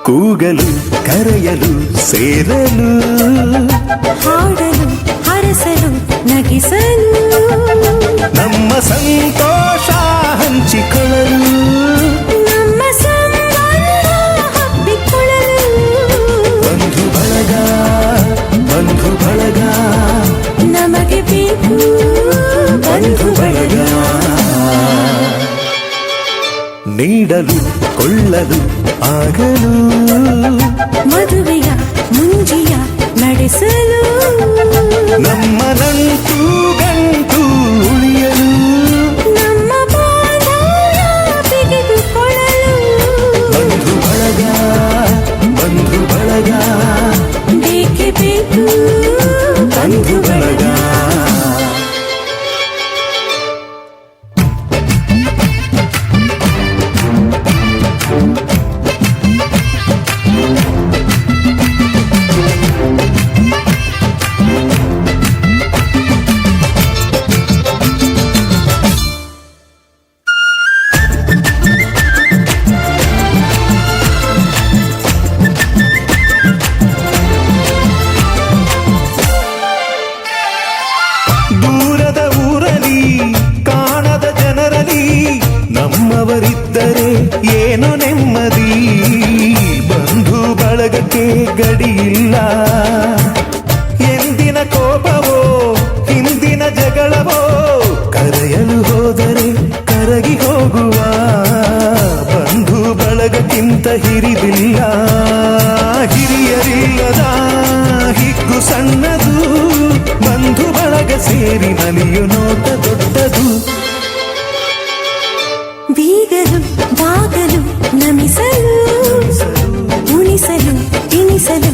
ಕೂಗಲು ಕರೆಯಲು ಸೇರಲು ಹಾಡಲು ಹರಸಲು ನಗಿಸಲು ನಮ್ಮ ಸಂತೋಷ ಹಂಚಿಕೊಳ್ಳಲು ನಮ್ಮ ಸಂಬಂಧ ಹಬ್ಬಿಕೊಳ್ಳಲು ಬಂಧು ಬಳಗ ಬಂಧು ಬಳಗ ನಮಗೆ ಬೇಕು ಬಂಧು ಬಳಗ ನೀಡಲು ಕೊಳ್ಳಲು ಆಗಲು ಮದುವೆಯ ಮುಂಜಿಯ ನಡೆಸಲು ನಮ್ಮ ನಂಟು ಗಂಟು ಉಳಿಯಲು ನಮ್ಮ ಬಾಂಧವ್ಯ ಬಿಗಿದುಕೊಳ್ಳಲು ಬಂಧು ಬಳಗ ಬಂಧು ಬಳಗ ಬೇಕೇ ಬೇಕು ಬಂಧು ಬಳಗ ದೂರದ ಊರಲಿ ಕಾಣದ ಜನರಲಿ ನಮ್ಮವರಿದ್ದರೆ ಏನೋ ನೆಮ್ಮದಿ ಬಂಧು ಬಳಗಕ್ಕೆ ಗಡಿಯಿಲ್ಲ ಎಂದಿನ ಕೋಪವೋ ಹಿಂದಿನ ಜಗಳವೋ ಕರೆಯಲು ಹೋದರೆ ಕರಗಿ ಹೋಗುವ ಬಂಧು ಬಳಗಕ್ಕಿಂತ ಹಿರಿದಿಲ್ಲ ಹಿರಿಯರಿಲ್ಲದ ಹಿಗ್ಗು ಸಣ್ಣದು ಬಂಧು ಬಳಗ ಸೇರಿ ನಲಿಯು ನೋಟ ದೊಡ್ಡದು ಬೀಗಲು ಬಾಗಲು ನಮಿಸಲು ಉಣಿಸಲು ತಿನಿಸಲು